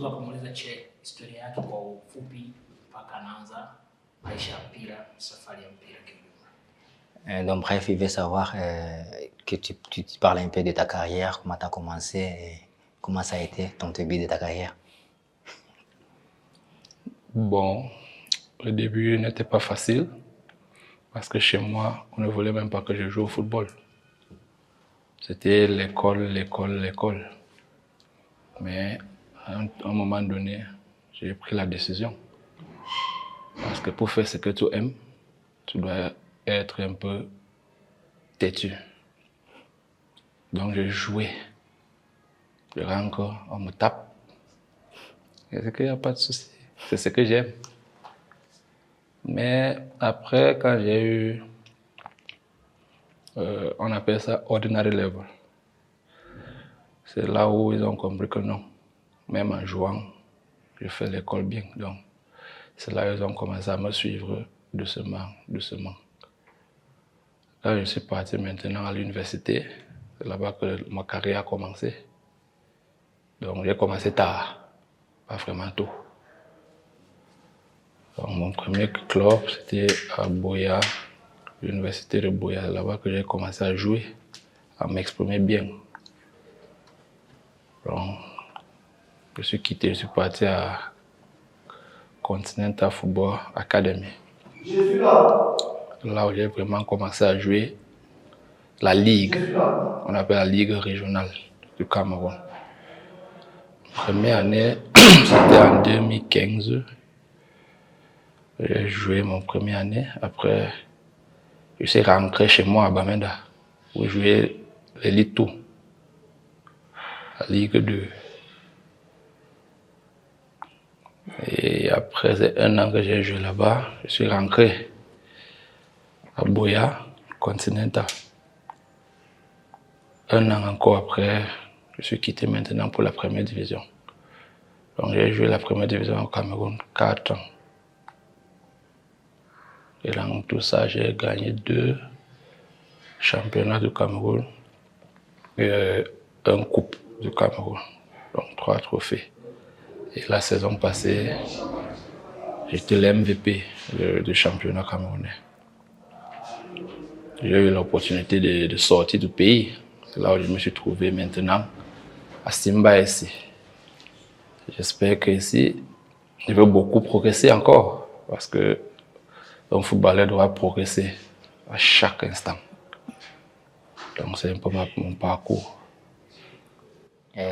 unaweza kumueleza Che historia yake kwa ufupi mpaka anaanza maisha ya mpira, safari ya mpira kiujumla? Donc bref, il veut savoir que tu parles un peu de ta carrière, comment tu as commencé et comment ça a été ton début de ta carrière. Bon, le début n'était pas facile parce que chez moi, on ne voulait même pas que je joue au football. C'était l'école, l'école, l'école. Mais à un moment donné, j'ai pris la décision. Parce que pour faire ce que tu aimes, tu dois être un peu têtu. Donc j'ai joué. Je rentre, on me tape. C'est qu'il n'y a pas de souci. C'est ce que j'aime. Mais après, quand j'ai eu, on appelle ça ordinary level. C'est là où ils ont compris que non, même en jouant, je fais l'école bien. Donc, c'est là où ils ont commencé à me suivre doucement, doucement. Là, je suis parti maintenant à l'université. C'est là-bas que ma carrière a commencé. Donc, j'ai commencé tard, pas vraiment tôt. Donc, mon premier club, c'était à Boya, l'université de Boya. C'est là-bas que j'ai commencé à jouer, à m'exprimer bien. Donc, je suis quitté, je suis parti à Continental Football Academy. Là où j'ai vraiment commencé à jouer la ligue, on appelle la ligue régionale du Cameroun. Première année, c'était en 2015. J'ai joué mon première année. Après, je suis rentré chez moi à Bamenda, où je jouais l'élite tout, la Ligue 2. Et après, c'est un an que j'ai joué là-bas. Je suis rentré à Boya, Continental. Un an encore après, je suis quitté maintenant pour la première division. Donc j'ai joué la première division au Cameroun 4 ans. Et dans tout ça, j'ai gagné 2 championnats du Cameroun et un coupe du Cameroun. Donc 3 trophées. Et la saison passée, j'étais l'MVP du championnat camerounais. J'ai eu l'opportunité de sortir du pays. C'est là où je me suis trouvé maintenant à Simba ici. J'espère qu'ici, je vais beaucoup progresser encore parce que un footballeur doit progresser à chaque instant. Donc c'est un peu mon parcours.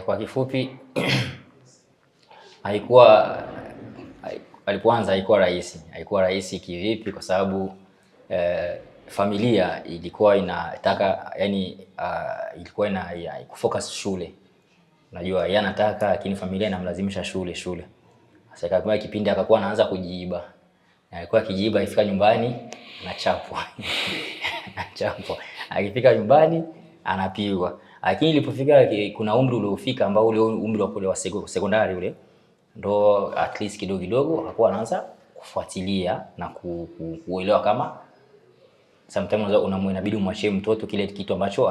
Kwa kifupi alipoanza haikuwa rahisi kivipi kwa sababu familia ilikuwa inataka ilikuwa kufocus shule. Unajua yeye anataka lakini familia inamlazimisha shule. Sasa kwa kipindi akakuwa anaanza kujiiba. Alikuwa akijiiba ifika nyumbani anachapwa. Akifika nyumbani anapigwa. Lakini ilipofika kuna umri uliofika ambao ule umri wa sekondari ule ndo at least kidogo akakuwa anaanza kufuatilia na kuelewa kama sometimes inabidi umwachie mtoto kile kitu ambacho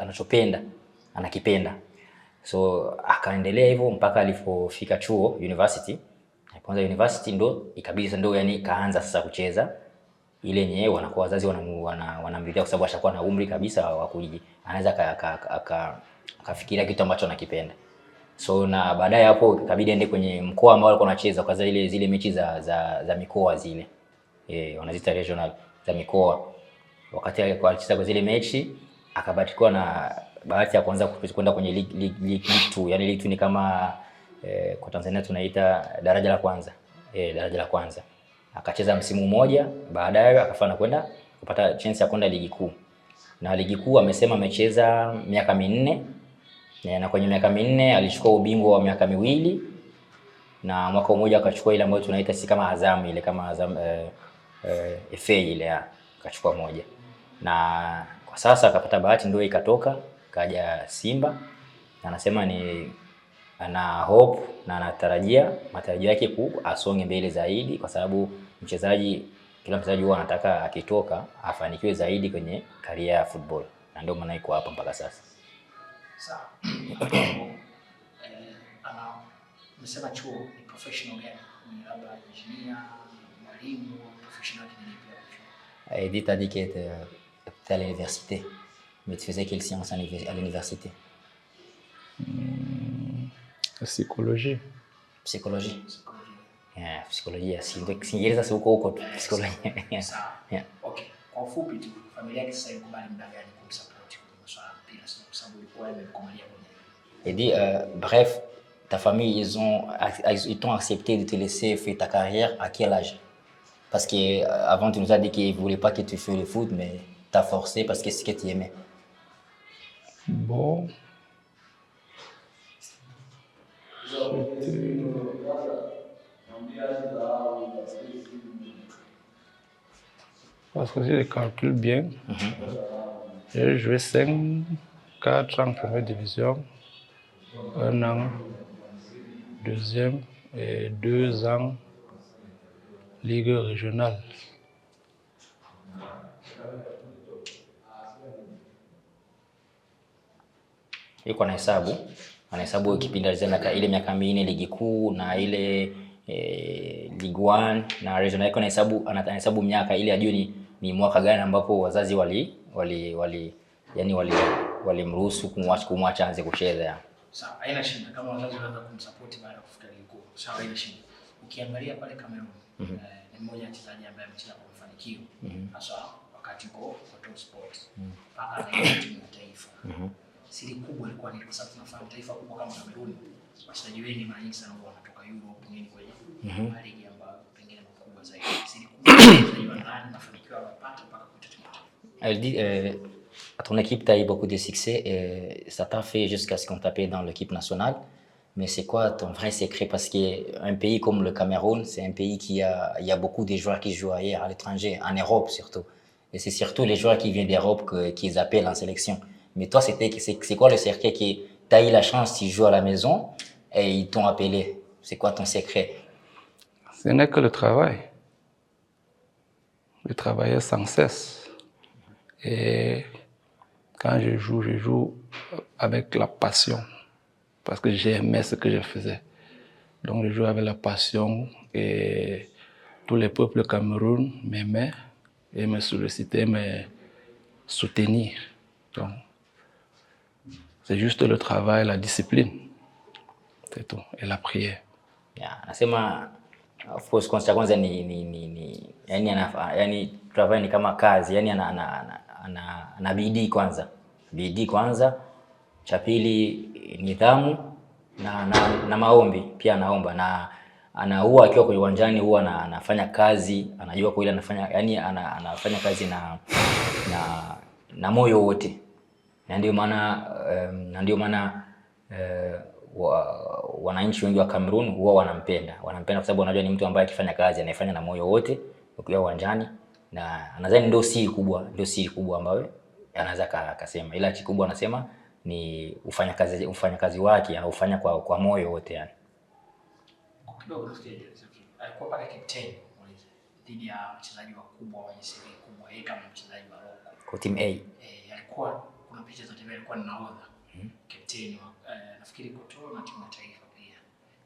anachopenda, anakipenda. So akaendelea hivyo mpaka alipofika chuo university. Kwanza university ndo ikabidi ndo yani kaanza sasa kucheza ile yenyewe wanakuwa wazazi wanamridhia kwa sababu ashakuwa na umri kabisa wa anaweza akafikiria kitu ambacho anakipenda. So na baadaye hapo ikabidi aende kwenye mkoa ambao alikuwa anacheza kwa zile mechi za mikoa zile. Wanaziita regional za mikoa. Wakati alikuwa anacheza kwa zile mechi akabatikiwa na bahati ya kwanza kwenda kwenye league 2. Yani league 2 ni kama kwa Tanzania tunaita daraja la kwanza. Daraja la kwanza. Akacheza msimu mmoja, baadaye akafana kwenda kupata chance ya kwenda ligi kuu. Na ligi kuu amesema amecheza miaka 4. Na kwenye miaka 4 alichukua ubingwa wa miaka 2 na mwaka mmoja akachukua ile ambayo tunaita si kama Azam ile kama Azam FA ile akachukua moja. Na kwa sasa akapata bahati ndio ikatoka kaja Simba. Na anasema ana hope na anatarajia matarajio yake asonge mbele zaidi kwa sababu kila mchezaji huwa anataka akitoka afanikiwe zaidi kwenye career ya football. Na ndio maana iko hapa mpaka sasa. Sawa. Umesema chuo ni professional gani? Ni labda engineer, mwalimu, professional kingine pia? Edith a dit qu'elle était à l'université. Mais tu faisais quelle science à l'université? Psychologie. Psychologie. Psychology. Yeah, psychologia. Kiingereza si huko tu psychologia. Sawa. Yeah. Okay. Kwa ufupi tu, familia yake sasa ilikubali muda gani kumsupport kwenye masuala ya mpira kwa sababu ilikuwa imekumalia kwenye. Elle dit bref, ta famille ils t'ont accepté de te laisser faire ta carrière à quel âge? Parce que avant tu nous as dit qu'ils voulaient pas que tu fasses le foot mais t'as forcé parce que c'est ce que tu aimais. Bon. Parce que si je calcule bien, j'ai joué 4 ans en première division, 1 an deuxième et 2 ans ligue régionale. Yuko anahesabu kipindi alizana ile miaka minne ligi kuu na ile Ligue 1 na regional yako anahesabu miaka ili ajue ni mwaka gani ambapo wazazi walimruhusu kumwacha aanze kucheza ya. Sawa, haina shida kama wazazi wanaanza kumsupport baada ya kufika ligi kuu. Sawa, haina shida. Ukiangalia pale Cameroon ni mmoja wa wachezaji ambaye amecheza kwa mafanikio hasa wakati uko kwa top sports mpaka anaingia timu ya taifa. Siri kubwa ilikuwa ni kwa sababu tunafahamu taifa kubwa kama Cameroon, wachezaji wengi mara nyingi sana wanatoka Europe wengine kwenye ligi ambayo pengine makubwa zaidi. Siri kubwa wachezaji wa ndani mafanikio wanapata mpaka kwa timu ya taifa. Elle dit à ton équipe tu as eu beaucoup de succès et ça t'a fait jusqu'à ce qu'on t'appelle dans l'équipe nationale. Mais c'est quoi ton vrai secret? Parce qu'un pays comme le Cameroun, c'est un pays il y a beaucoup de joueurs qui jouent ailleurs, à l'étranger, en Europe surtout. Et c'est surtout les joueurs qui viennent d'Europe qu'ils appellent en sélection. Mais toi, c'est quoi le secret que tu as eu la chance, tu joues à la maison et ils t'ont appelé? C'est quoi ton secret? Ce n'est que le travail. Je travaillais sans cesse. Et quand je joue avec la passion. Parce que j'aimais ce que je faisais. Donc je jouais avec la passion et tous les peuples Cameroun m'aimaient et me sollicitaient, me soutenir. Donc c'est juste le travail, la discipline. C'est tout. Et la prière. Yeah, nasema of course kwanza yani travail ni kama kazi, yani ana bidii kwanza. Bidii kwanza. Cha pili nidhamu na maombi pia anaomba na huwa akiwa kwa uwanjani huwa anafanya kazi, anajua kwa ile anafanya yani anafanya kazi na moyo wote. Na ndio maana wananchi wengi wa Cameroon huwa wanampenda kwa sababu wanajua ni mtu ambaye akifanya kazi anafanya na moyo wote ukiwa uwanjani, na nadhani ndio siri kubwa ambayo anaweza akasema, ila kikubwa anasema ni ufanyakazi wake anaufanya kwa moyo wote yani. Kidogo tusikie alikuwa pale captain dhidi ya wachezaji wakubwa wenye siri kubwa, yeye kama mchezaji wa loko kwa team A. Alikuwa kuna picha za TV alikuwa ni nahodha captain nafikiri kutoa na timu ya taifa pia.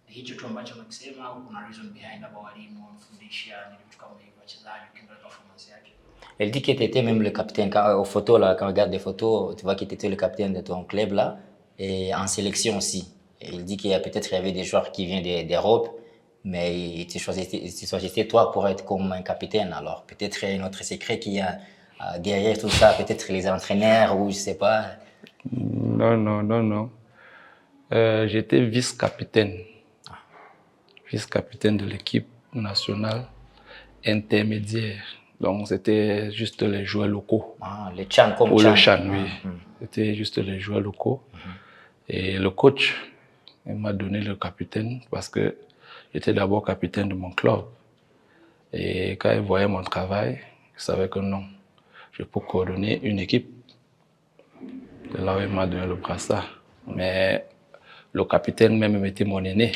Ni hicho tu ambacho nakisema au kuna reason behind about walimu wanafundisha ni vitu kama hivyo wachezaji ukiangalia performance yake? Elle dit que tu étais même le capitaine. Aux photos, là, quand on regarde les photos, tu vois que tu étais le capitaine de ton club là, et en sélection aussi. Et il dit qu'il y a peut-être y avait des joueurs qui viennent d'Europe, mais tu choisissais toi pour être comme un capitaine. Alors peut-être il y a un autre secret qui y a derrière tout ça, peut-être les entraîneurs ou je sais pas. Non. J'étais vice-capitaine. Vice-capitaine de l'équipe nationale intermédiaire. Donc c'était juste les joueurs locaux. Ah, les Tchan comme Ou Tchan. le Tchan, oui. C'était juste les joueurs locaux. Et le coach, il m'a donné le capitaine parce que j'étais d'abord capitaine de mon club. Et quand il voyait mon travail, il savait que non, je peux coordonner une équipe. C'est là où il m'a donné le brassard. Mais le capitaine même était mon aîné.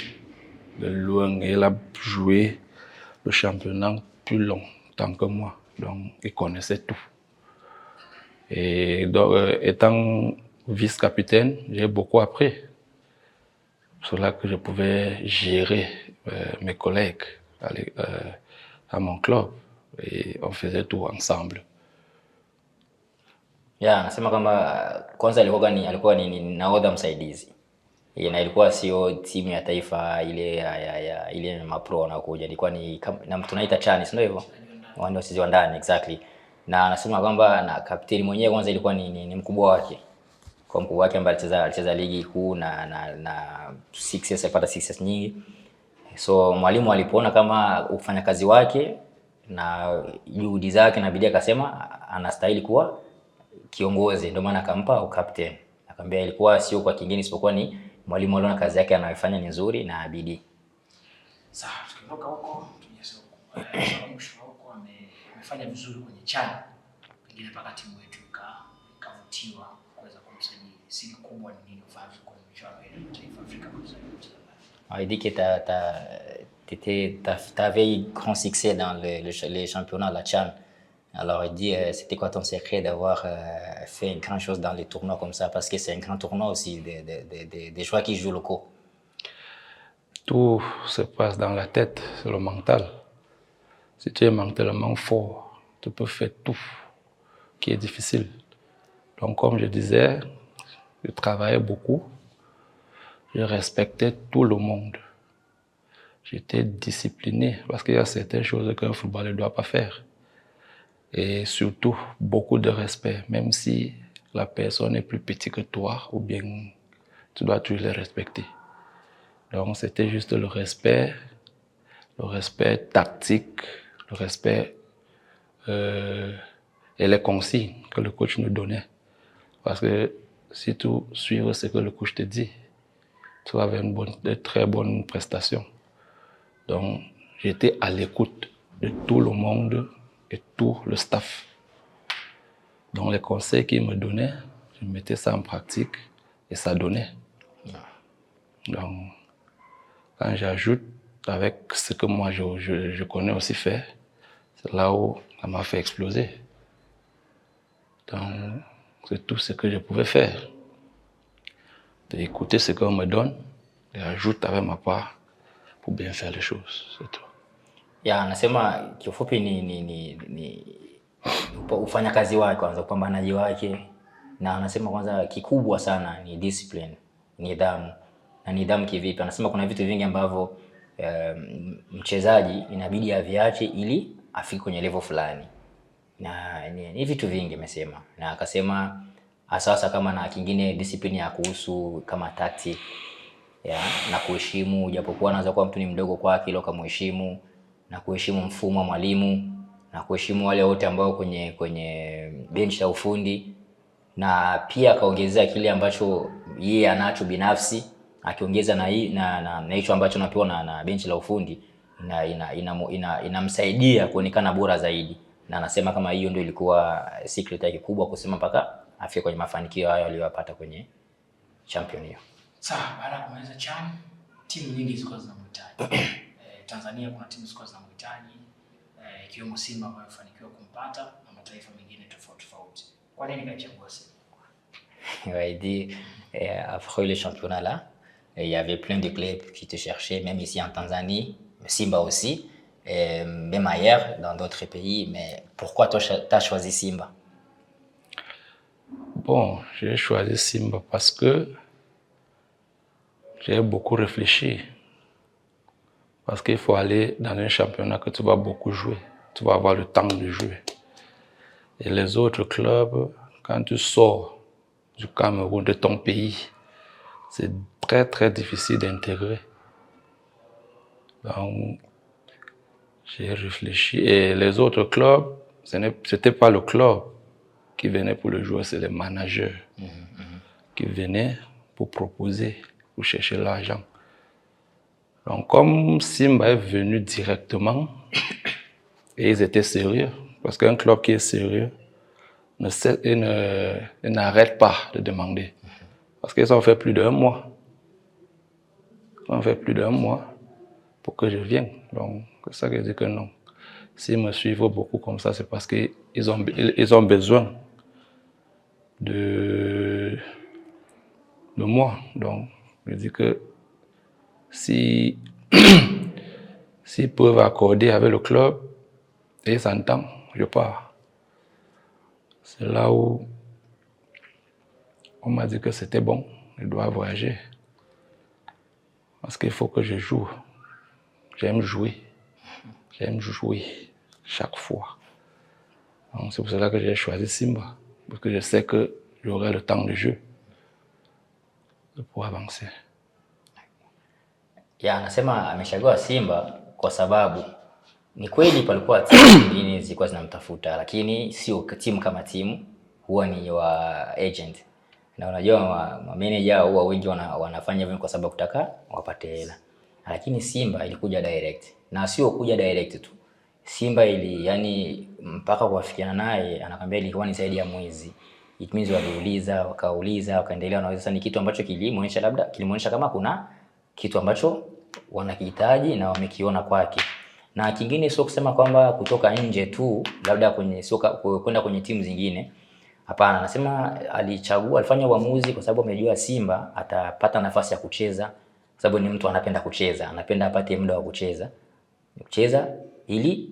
De loin, il a joué le championnat plus longtemps que moi. Donc, il connaissait tout. Et donc, étant vice-capitaine, j'ai beaucoup appris. C'est là que je pouvais gérer mes collègues à mon club et on faisait tout ensemble. Ya, anasema kwamba kwanza alikuwa ni nahodha msaidizi. Na ilikuwa sio timu ya taifa ile ile mapro wanakuja, ilikuwa ni na tunaita chani, sio hivyo? Wao wachezaji wa ndani, exactly. Na anasema kwamba na kapteni mwenyewe kwanza ilikuwa ni mkubwa wake. Kwa mkubwa wake ambaye alicheza ligi kuu na success, alipata success nyingi. So mwalimu alipoona kama ufanya kazi wake na juhudi zake na bidii, akasema anastahili kuwa kiongozi, ndio maana akampa ukapteni. Akamwambia ilikuwa sio kwa kingine isipokuwa ni mwalimu aliona kazi yake anayofanya ni nzuri na bidii. Sawa, tukiondoka huko tuje huko amefanya vizuri kwenye CHAN. Pengine mpaka timu yetu ikavutiwa kuweza kumsajili. Siri kubwa ni nini ufahamu kwa michuano ya taifa Afrika kwa sababu il dit que t'avais eu grand succès dans les championnats, la CHAN. Alors il dit, c'était quoi ton secret d'avoir fait une grande chose dans les tournois comme ça? Parce que c'est un grand tournoi aussi, des joueurs qui jouent locaux. Tout se passe dans la tête, c'est le mental. Si tu es mentalement fort, tu peux faire tout qui est difficile. Donc comme je disais, je travaillais beaucoup, je respectais tout le monde. J'étais discipliné parce qu'il y a certaines choses qu'un footballeur ne doit pas faire. Et surtout, beaucoup de respect, même si la personne est plus petite que toi, ou bien tu dois toujours les respecter. Donc c'était juste le respect tactique, le respect et les consignes que le coach nous donnait. Parce que si tu suis ce que le coach te dit, tu vas avoir de très bonnes prestations. Donc j'étais à l'écoute de tout le monde et tout le staff. Donc les conseils qu'ils me donnaient, je mettais ça en pratique et ça donnait. Donc quand j'ajoute avec ce que moi je connais aussi faire, c'est là où ça m'a fait exploser. Donc c'est tout ce que je pouvais faire. D'écouter ce qu'on me donne et ajouter avec ma part pour bien faire les choses, c'est tout. Ya, anasema kiufupi ni ufanyakazi wake kwanza, upambanaji wake, na anasema kwanza kikubwa sana ni discipline, nidhamu. Na nidhamu kivipi? Anasema kuna vitu vingi ambavyo mchezaji inabidi aviache ili afike kwenye level fulani. Na ni vitu vingi amesema. Na akasema hasa kama na kingine discipline ya kuhusu kama tactic, ya, na kuheshimu, japokuwa anaweza kuwa mtu ni mdogo kwake, ila kumheshimu, na kuheshimu mfumo wa mwalimu, na kuheshimu wale wote ambao kwenye bench la ufundi, na pia akaongezea kile ambacho yeye anacho binafsi, akiongeza na hicho ambacho anapewa na bench la ufundi, inamsaidia kuonekana bora zaidi. Na anasema kama hiyo ndio ilikuwa secret yake kubwa, kusema mpaka afike kwenye mafanikio hayo aliyopata kwenye champion hiyo. Sawa, baada ya kumaliza CHAN, timu nyingi zilikuwa zinamhitaji. Tanzania kuna timu zilikuwa zinamhitaji, ikiwemo Simba ambayo imefanikiwa kumpata na mataifa mengine tofauti. Kwa nini kachagua Simba? Il dit, après le championnat là, il y avait plein de clubs qui te cherchaient, même ici en Tanzanie, Simba aussi, et même ailleurs, dans d'autres pays. Mais pourquoi toi, tu as choisi Simba? Bon, j'ai choisi Simba parce que j'ai beaucoup réfléchi. Parce qu'il faut aller dans un championnat que tu vas beaucoup jouer. Tu vas avoir le temps de jouer. Et les autres clubs, quand tu sors du Cameroun, de ton pays, c'est très très difficile d'intégrer. Donc, j'ai réfléchi. Et les autres clubs, ce n'était pas le club qui venait pour le jouer, c'est les managers qui venaient pour proposer, pour chercher l'argent. Donc, comme Simba est venu directement, et ils étaient sérieux, parce qu'un club qui est sérieux n'arrête pas de demander. Parce qu'ils ont fait plus d'1 mois. Ils ont fait plus d'1 mois pour que je vienne. Donc, c'est ça que je dis que non. S'ils me suivent beaucoup comme ça, c'est parce qu'ils ont besoin de moi. Donc, je dis que si s'ils peuvent accorder avec le club et s'entendent, je pars. C'est là où on m'a dit que c'était bon, je dois voyager. Parce qu'il faut que je joue. J'aime jouer. J'aime jouer chaque fois. C'est pour cela que j'ai choisi Simba. Parce que je sais que j'aurai le temps de jeu pour avancer. Ya, anasema amechagua Simba kwa sababu ni kweli palikuwa timu nyingine zilikuwa zinamtafuta, lakini sio timu kama timu, huwa ni wa agent. Na unajua manager huwa wengi wanafanya hivyo kwa sababu kutaka wapate hela. Lakini Simba ilikuja direct. Na sio kuja direct tu. Simba yani mpaka kuafikiana naye anakuambia ilikuwa ni zaidi ya mwezi. It means wakauliza, wakaendelea, na sasa ni kitu ambacho kilimuonyesha kama kuna kitu ambacho wanakihitaji na wamekiona kwake. Na kingine sio kusema kwamba kutoka nje tu, labda kwenye soka kwenda kwenye timu zingine. Hapana, anasema alifanya uamuzi kwa sababu amejua Simba atapata nafasi ya kucheza, sababu ni mtu anapenda kucheza, anapenda apate muda wa kucheza ili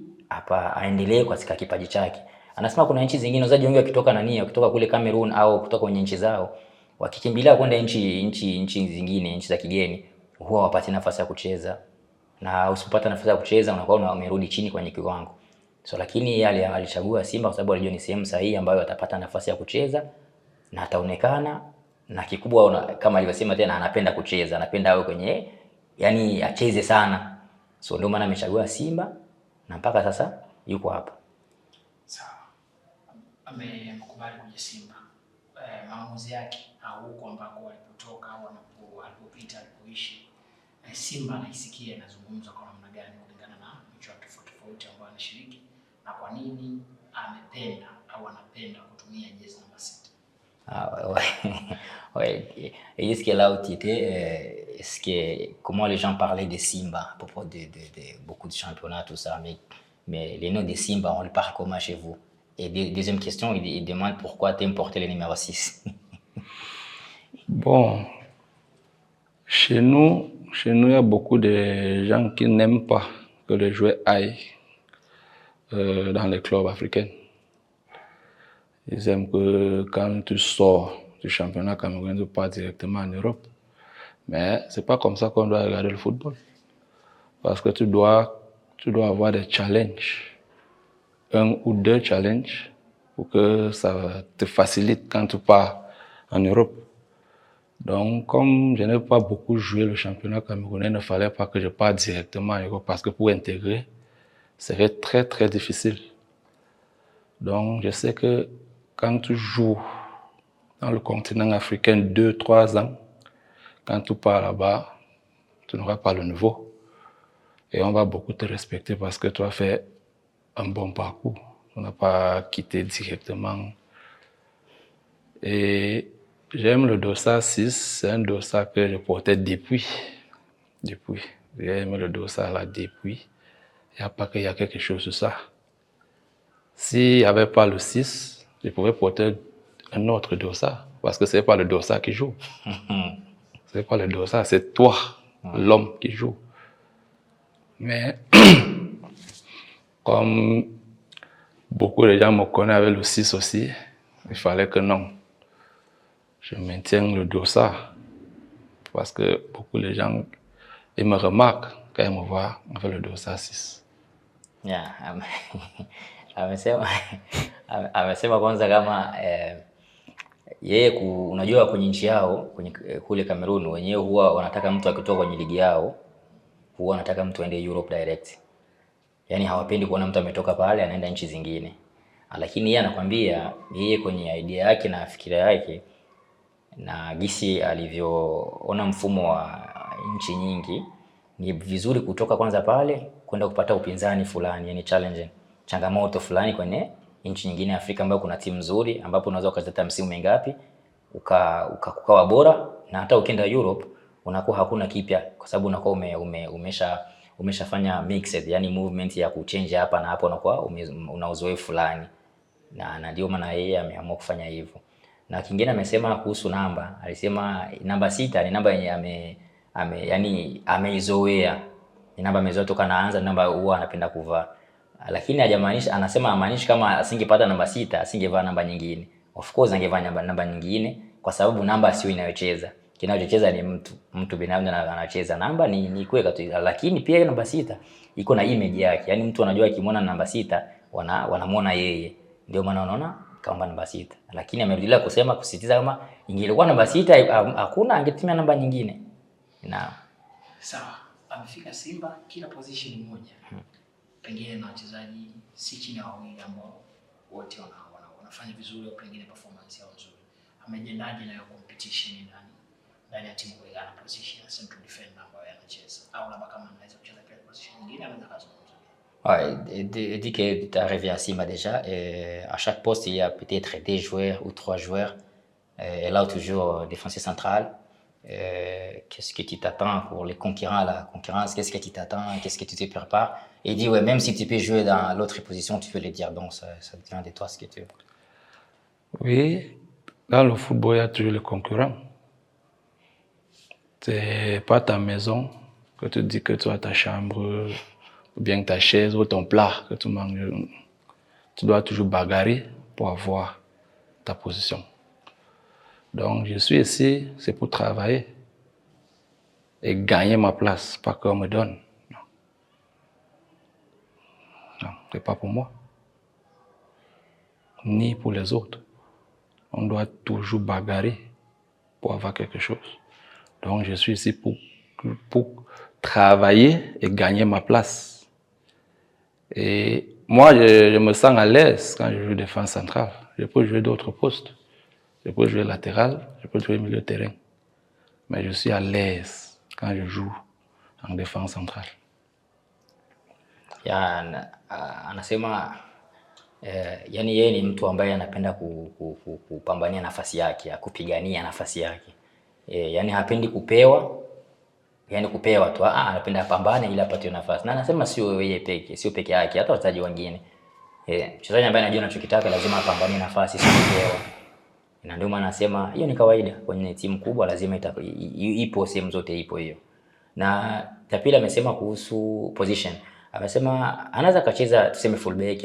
aendelee katika kipaji chake. Anasema kuna nchi zingine wazaji wengi wakitoka kule Cameroon au kutoka kwenye nchi zao, wakikimbilia kwenda nchi zingine, nchi za kigeni, huwa wapati nafasi ya kucheza. Na usipopata nafasi ya kucheza unakuwa umerudi chini kwenye kiwango. So lakini yeye alichagua Simba kwa sababu alijua ni sehemu sahihi ambayo atapata nafasi ya kucheza na ataonekana, na kikubwa kama alivyosema tena anapenda kucheza, anapenda awe kwenye yani acheze sana. So ndio maana amechagua Simba na mpaka sasa yuko hapa. Sawa. Amekubali kuja Simba. Maamuzi yake au huko ambako alipotoka au alipopita alipoishi, Simba anaisikia inazungumzwa kwa namna gani kulingana na michuano tofauti ambayo anashiriki, na kwa nini amependa au anapenda kutumia jezi namba 6? Ouais. Et est-ce que là où tu étais, comment les gens parlaient de Simba à propos de beaucoup de championnats, tout ça, mais les noms de Simba, on le parle comment chez vous? Et deuxième question, il demande pourquoi tu aimes porter le numéro 6. Bon, chez nous, il y a beaucoup de gens qui n'aiment pas que les joueurs aillent dans les clubs africains. Ils aiment que quand tu sors du championnat camerounais, tu pars directement en Europe. Mais c'est pas comme ça qu'on doit regarder le football. Parce que tu dois avoir des challenges. 1 ou 2 challenges pour que ça te facilite quand tu pars en Europe. Donc, comme je n'ai pas beaucoup joué le championnat camerounais, il ne fallait pas que je parte directement en Europe parce que pour intégrer, ce serait très très difficile. Donc, je sais que quand tu joues dans le continent africain 2-3 ans, quand tu pars là-bas, tu n'auras pas le niveau. Et on va beaucoup te respecter parce que tu as fait un bon parcours. On n'a pas quitté directement. Et j'aime le dossard 6, c'est un dossard que je portais depuis. J'ai aimé le dossard là depuis. Il n'y a pas qu'il y a quelque chose sur ça. S'il n'y avait pas le 6, je pouvais porter un autre dossard. Parce que ce n'est pas le dossard qui joue. Ce n'est pas le dossard, c'est toi, l'homme qui joue. Mais comme beaucoup de gens me connaissent avec le 6 aussi, il fallait que non. Je maintiens le dossard. Parce que beaucoup de gens ils me remarquent quand ils me voient avec le dossard 6. Yeah, amesema kwanza kama yeye unajua kwenye nchi yao kule Cameroon wenyewe huwa wanataka mtu akitoka kwenye ligi yao huwa wanataka mtu aende Europe direct. Yaani hawapendi kuona mtu ametoka pale anaenda nchi zingine. Lakini yeye anakuambia yeye kwenye idea yake na fikira yake na gisi alivyoona mfumo wa nchi nyingi, ni vizuri kutoka kwanza pale kwenda kupata upinzani fulani, yani changamoto fulani kwenye nchi nyingine Afrika ambayo kuna timu nzuri ambapo unaweza ukazeta msimu mingapi ukawa bora, na hata ukienda Europe unakuwa hakuna kipya kwa sababu unakuwa umeshafanya mixed, yani movement ya kuchange hapa na hapo, unakuwa una uzoefu fulani, na ndio maana yeye ameamua kufanya hivyo. Na kingine amesema kuhusu namba, alisema namba 6 ni namba yenye yani ameizoea. Ni namba amezoea toka naanza, namba huwa anapenda kuvaa. Lakini hajamaanisha, anasema amaanishi kama asingepata namba 6 asingevaa namba nyingine. Of course angevaa namba nyingine kwa sababu namba sio inayocheza. Kinachocheza ni mtu binafsi anacheza. Namba ni kuweka tu, lakini pia namba 6 iko na image yake. Yaani mtu anajua akimwona namba 6 wanamuona yeye. Ndio maana unaona kama namba 6. Lakini amerudia kusisitiza kama ingelikuwa namba 6 hakuna angetumia namba nyingine. Na sawa, amefika Simba kila position moja. Pengine na wachezaji si chini ya wawili ambao wote wanafanya vizuri au pengine performance yao nzuri. Amejendaje na hiyo competition ndani ya timu kulingana na position ya central defender ambayo anacheza, au labda kama anaweza kucheza pia position nyingine anaweza kuzungumza. Ouais, dit que tu es arrivé à Simba déjà, et à chaque poste il y a peut-être 2 joueurs ou 3 joueurs, et là toujours défenseur central. Qu'est-ce que tu t'attends pour les concurrents, la concurrence, qu'est-ce que tu t'attends, qu'est-ce que tu te prépares? Et il dit ouais, même si tu peux jouer dans l'autre position, tu peux le dire, donc ça dépend de toi ce que tu veux. Oui, dans le football il y a toujours les concurrents. C'est pas ta maison que tu dis que tu as ta chambre ou bien ta chaise ou ton plat que tu manges. Tu dois toujours bagarrer pour avoir ta position. Donc, je suis ici, c'est pour travailler et gagner ma place, pas qu'on me donne. Non, non, c'est pas pour moi, ni pour les autres. On doit toujours bagarrer pour avoir quelque chose. Donc, je suis ici pour travailler et gagner ma place. Et moi, je me sens à l'aise quand je joue défense centrale. Je peux jouer d'autres postes. Je peux jouer latéral, je peux jouer milieu de terrain. Mais je suis à l'aise quand je joue en défense centrale. Anasema yani yeye ni mtu ambaye anapenda kupambania nafasi yake, kupigania nafasi yake. Yani hapendi kupewa, yani kupewa tu, anapenda apambane ili apate nafasi. Na anasema sio yeye peke, sio peke yake, hata wachezaji wengine. Mchezaji ambaye anajua anachokitaka lazima apambanie nafasi, sio kupewa. Na ndio maana anasema hiyo ni kawaida kwenye timu kubwa, lazima ipo sehemu zote ipo hiyo. Na Tapila amesema kuhusu position. Amesema anaweza kacheza tuseme fullback,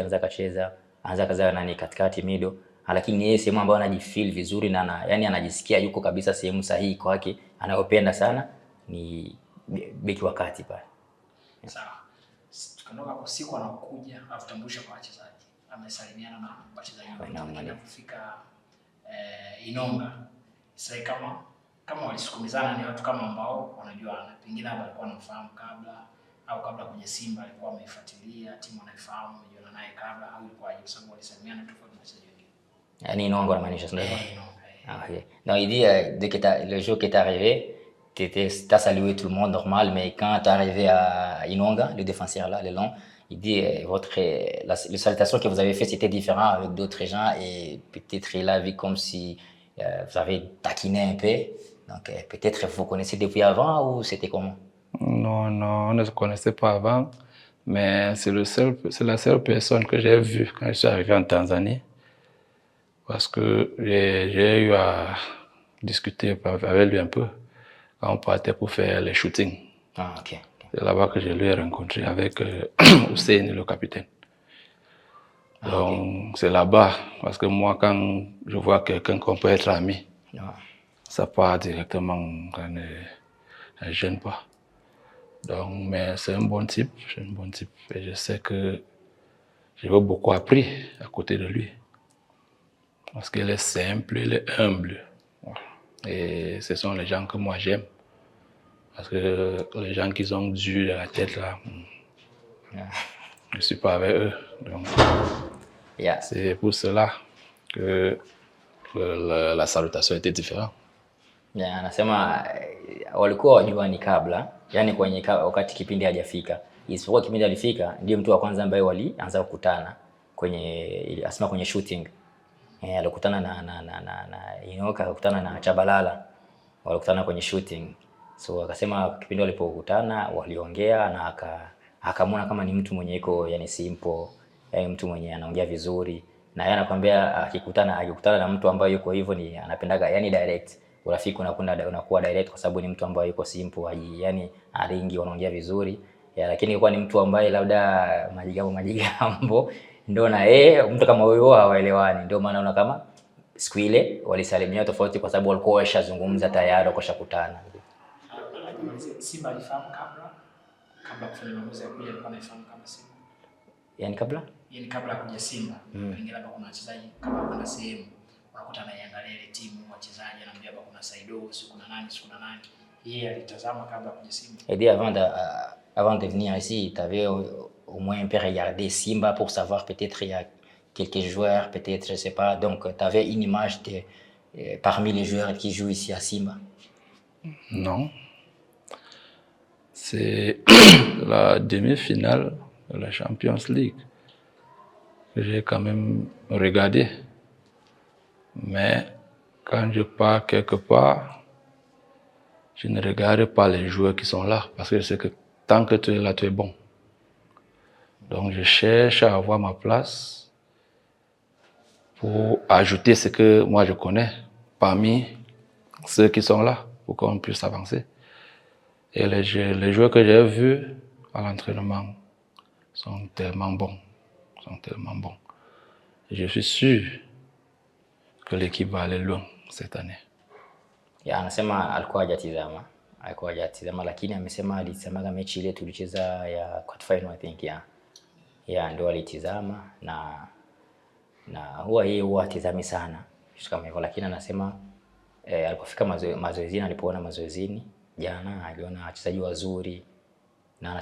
anaweza kaza nani katikati middle, lakini yeye sehemu ambayo anajifeel vizuri na yani anajisikia yuko kabisa sehemu sahihi kwake, anayopenda sana ni beki wakati pale. Sawa. Tukaondoka kwa siku anakuja afutambulisha kwa wachezaji. Amesalimiana na wachezaji wengine kufika Inonga. Sasa kama walisukumizana ni watu kama ambao wanajuana. Pengine walikuwa wanamfahamu kabla au kabla kwenye Simba alikuwa ameifuatilia, timu anaifahamu, amejiona naye kabla au ilikuwa aje, kwa sababu walisalimiana tofauti na wachezaji wengine. Yani Inonga anamaanisha ndio. OK. Non, il dit dès que le jour que tu es arrivé, t'as salué tout le monde normal, mais quand tu es arrivé à Inonga, le défenseur là, le long, il dit la salutation que vous avez fait c'était différent avec d'autres gens et peut-être il a vu comme si vous avez taquiné un peu. Donc peut-être vous connaissez depuis avant ou c'était comment? Non, on ne se connaissait pas avant, mais c'est la seule personne que j'ai vue quand je suis arrivé en Tanzanie. Parce que j'ai eu à discuter avec lui un peu quand on partait pour faire les shootings. Ah, OK. C'est là-bas que je l'ai rencontré avec Hussein, le capitaine. Donc, okay. C'est là-bas, parce que moi, quand je vois quelqu'un qu'on peut être ami, ça part directement, ça ne gêne pas. Donc, mais c'est un bon type, et je sais que j'ai beaucoup appris à côté de lui. Parce qu'il est simple, il est humble. Et ce sont les gens que moi j'aime. Parce que les gens qui ont dû de la tête là, je ne suis pas avec eux. Donc, c'est pour cela que la salutation était différente. Anasema walikuwa wajuani kabla, yani kwenye wakati kipindi hajafika. Isipokuwa kipindi alifika ndio mtu wa kwanza ambaye walianza kukutana kwenye asema kwenye shooting. Alikutana na Inoka, akakutana na Chabalala. Walikutana kwenye shooting. So akasema kipindi walipokutana waliongea na akamwona kama ni mtu mwenye iko yani simple, yani mtu mwenye anaongea vizuri. Na yeye anakuambia akikutana na mtu ambaye yuko hivyo ni anapendaga yani direct. urafiki unakuwa direct kwa sababu ni mtu ambaye yuko simple, yani alingi wanaongea vizuri. Lakini ilikuwa ni mtu ambaye labda majigambo ndio na mtu kama huyo hawaelewani. Ndio maana unaona kama siku ile walisalimiana tofauti kwa sababu walikuwa washazungumza tayari, wakashakutana. Simba alifahamu kabla kufanya maamuzi ya kuja, alikuwa anafahamu kama Simba. Yani kabla ya kuja Simba, pengine labda kuna wachezaji kama kuna sehemu unakuta anaiangalia ile timu, wachezaji anamwambia hapa kuna Saido, kuna nani. Yeye alitazama kabla kuja Simba. Et avant de venir ici, tu avais au moins un peu regardé Simba pour savoir peut-être il y a quelques joueurs, peut-être, je sais pas. Donc, tu avais une image parmi les joueurs qui jouent ici à Simba? Non. C'est la demi-finale de la Champions League que j'ai quand même regardé. Mais quand je pars quelque part, je ne regarde pas les joueurs qui sont là parce que je sais que tant que tu es là, tu es bon. Donc je cherche à avoir ma place pour ajouter ce que moi je connais parmi ceux qui sont là pour qu'on puisse avancer. Et les joueurs que j'ai vus à l'entraînement sont tellement bons. Et je suis sûr que l'équipe va aller loin cette année. Anasema alikuwa hajatizama lakini amesema alisemaga mechi ile tulicheza ya quarter final I think ndio alitizama na huwa atizami sana kama hivyo, lakini anasema alipofika mazoezini, alipoona mazoezini jana aliona wachezaji wazuri, na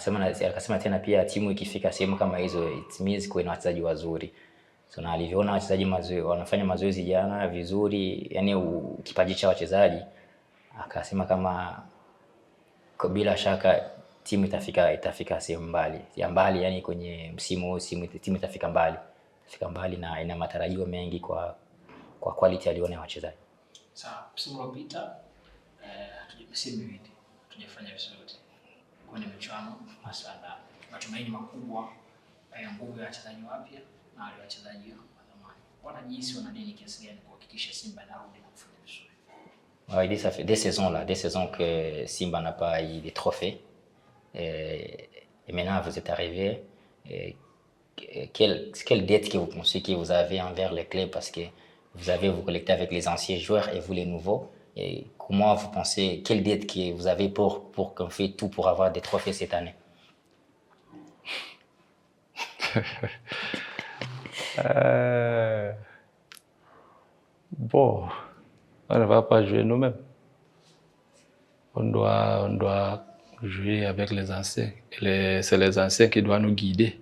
akasema tena pia timu ikifika sehemu kama hizo it means kuna wachezaji wazuri. So na alivyoona wachezaji wanafanya mazoezi jana vizuri, yani kipaji cha wachezaji, akasema kama bila shaka timu itafika sehemu mbali, yani kwenye msimu huu timu itafika mbali na ina matarajio mengi kwa quality aliona ya wachezaji. Sawa, msimu uliopita tujafanya vizuri kwenye michuano hasa, matumaini makubwa ya nguvu ya wachezaji wapya na wale wachezaji wa zamani. Wanajihisi wana nini kiasi gani kuhakikisha Simba inarudi na kufanya vizuri? Oui, ça fait des saisons que Simba n'a pas eu de trophées. Et maintenant vous êtes arrivé. Quelle dette que vous pensez que vous avez envers le club, parce que vous collectez avec les anciens joueurs et vous les nouveaux. Et comment vous pensez, quelle dette que vous avez pour qu'on fait tout pour avoir des trophées cette année? Bon, on ne va pas jouer nous-mêmes. On doit jouer avec les anciens. C'est les anciens qui doivent nous guider.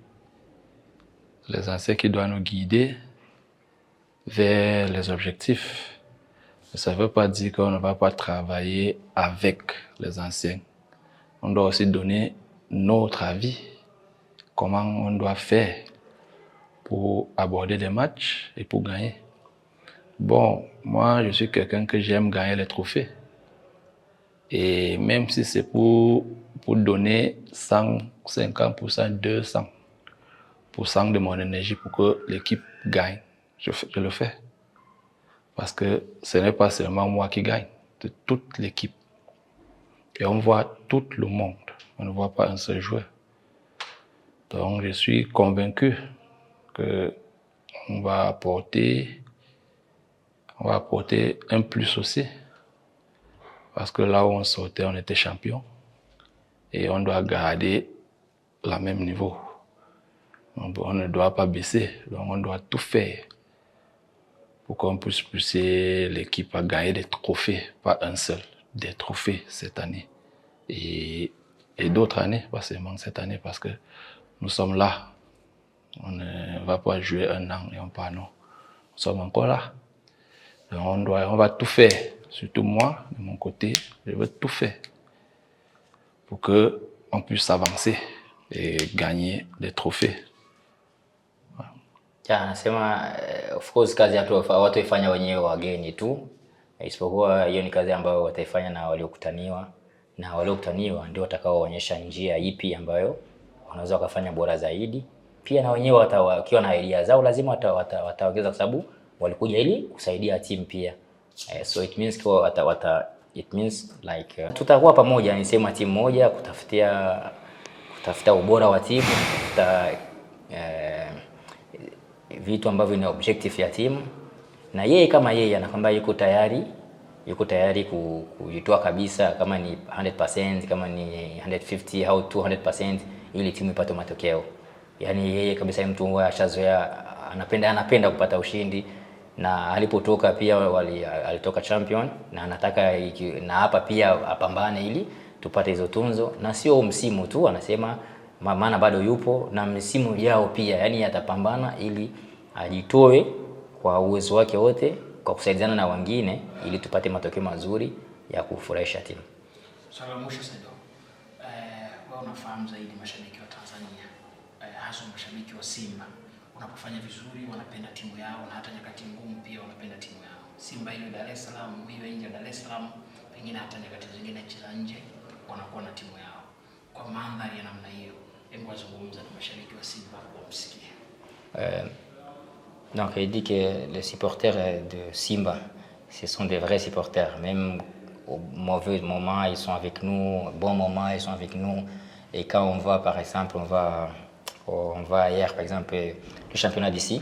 Les anciens qui doivent nous guider vers les objectifs. Ça ne veut pas dire qu'on ne va pas travailler avec les anciens. On doit aussi donner notre avis, comment on doit faire pour aborder des matchs et pour gagner. Bon, moi je suis quelqu'un que j'aime gagner les trophées. Et même si c'est pour donner 150%, 200% de mon énergie pour que l'équipe gagne, je le fais. Parce que ce n'est pas seulement moi qui gagne, c'est toute l'équipe. Et on voit tout le monde, on ne voit pas un seul joueur. Donc je suis convaincu qu'on va apporter un plus aussi. Parce que là où on sortait, on était champion. Et on doit garder le même niveau. On ne doit pas baisser, donc on doit tout faire pour qu'on puisse pousser l'équipe à gagner des trophées, pas un seul, des trophées cette année. Et d'autres années, pas seulement cette année, parce que nous sommes là. On ne va pas jouer un an et on part, non. Nous sommes encore là. Donc on va tout faire, surtout moi, de mon côté, je veux tout faire pour qu'on puisse avancer et gagner des trophées. Anasema of course kazi hawataifanya wenyewe wageni tu, isipokuwa hiyo ni kazi ambayo wataifanya na waliokutaniwa, na waliokutaniwa ndio watakaoonyesha njia ipi ambayo wanaweza wakafanya bora zaidi. Pia na wenyewe wakiwa na idea zao lazima wataongeza, kwa sababu walikuja ili kusaidia timu pia. So it means kwa it means like tutakuwa pamoja, ni sema timu moja kutafuta ubora wa timu, kutafuta vitu ambavyo ni objective ya timu, na yeye kama yeye anakwambia yuko tayari kujitoa kabisa, kama ni 100%, kama ni 150 au 200%, ili timu ipate matokeo. Yani yeye kabisa mtu huwa ashazoea, anapenda kupata ushindi, na alipotoka pia alitoka champion, na anataka na hapa pia apambane ili tupate hizo tunzo, na sio msimu tu, anasema maana bado yupo na msimu ujao pia, yani atapambana ili ajitoe kwa uwezo wake wote, kwa kusaidiana na wengine ili tupate matokeo mazuri ya kufurahisha timu. Swali la mwisho sasa, wewe unafahamu zaidi mashabiki wa Tanzania, hasa mashabiki wa Simba, unapofanya vizuri wanapenda timu yao, na hata nyakati ngumu pia wanapenda timu yao. Simba hiyo Dar es Salaam, hiyo nje Dar es Salaam, pengine hata nyakati zingine nchi za nje wanakuwa na timu yao. Kwa mandhari ya namna hiyo, hebu wazungumza na mashabiki wa Simba wamsikie. Donc il dit que les supporters de Simba, ce sont des vrais supporters. Même au mauvais moment, ils sont avec nous. Au bon moment, ils sont avec nous. Et quand on va, par exemple, on va ailleurs, par exemple, le championnat d'ici.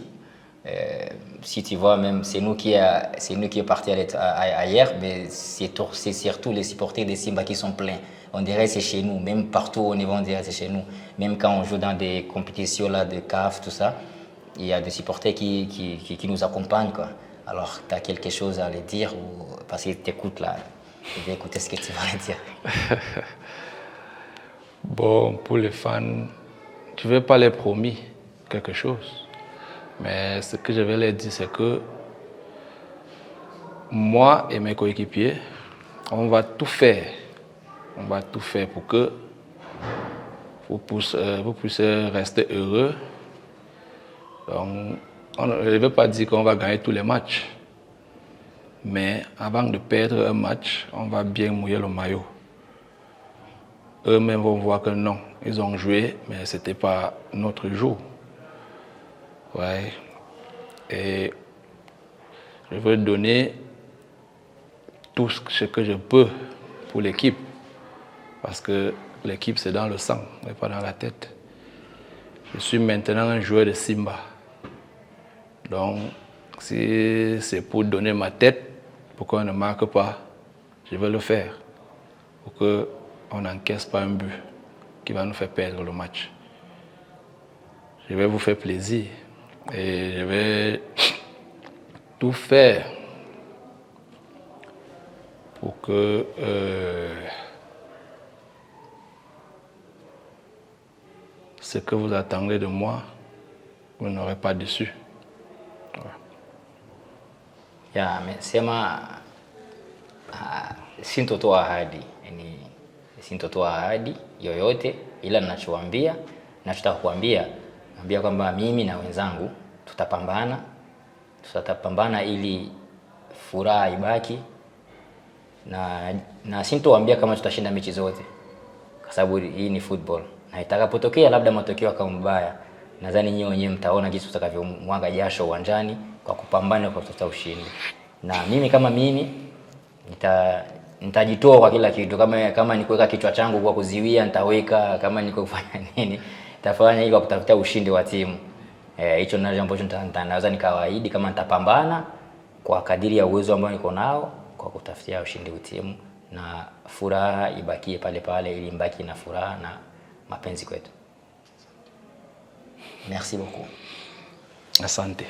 Si tu vois, même c'est nous qui est parti ailleurs, mais c'est surtout les supporters de Simba qui sont pleins. On dirait c'est chez nous, même partout au niveau on dirait c'est chez nous. Même quand on joue dans des compétitions là de CAF, tout ça, il y a des supporters qui nous accompagnent, quoi. Alors tu as quelque chose à leur dire, ou parce qu'ils t'écoutent là, ils vont écouter ce que tu vas leur dire. Bon, pour les fans, je ne vais pas les promis quelque chose. Mais ce que je vais leur dire, c'est que moi et mes coéquipiers, on va tout faire. On va tout faire pour que vous puissiez rester heureux. Donc, je ne veux pas dire qu'on va gagner tous les matchs. Mais avant de perdre un match, on va bien mouiller le maillot. Eux-mêmes vont voir que non, ils ont joué, mais ce n'était pas notre jour. Ouais. Et je veux donner tout ce que je peux pour l'équipe. Parce que l'équipe, c'est dans le sang, mais pas dans la tête. Je suis maintenant un joueur de Simba. Donc, si c'est pour donner ma tête, pour qu'on ne marque pas, je vais le faire. Pour qu'on n'encaisse pas un but qui va nous faire perdre le match. Je vais vous faire plaisir. Et je vais tout faire pour que ce que vous attendez de moi, vous n'aurez pas déçu. Ya, amesema sintotoa ahadi, yani sintotoa ahadi yoyote, ila ninachowaambia na tutakwambia kwamba mimi na wenzangu tutapambana ili furaha ibaki, na sintowaambia kama tutashinda mechi zote, kwa sababu hii ni football, na itakapotokea labda matokeo kama mbaya, nadhani nyinyi wenyewe mtaona jinsi tutakavyomwaga jasho uwanjani kwa kupambana kwa kutafuta ushindi. Na mimi kama mimi nitajitoa kwa kila kitu, kama ni kuweka kichwa changu kwa kuziwia nitaweka, kama ni kufanya nini nitafanya ili kwa kutafuta ushindi wa timu. Hicho ndio jambo naweza nikawaahidi, kama nitapambana kwa kadiri ya uwezo ambao niko nao kwa kutafutia ushindi wa timu, na furaha ibakie pale pale, ili mbaki na furaha na mapenzi kwetu. Merci beaucoup. Asante.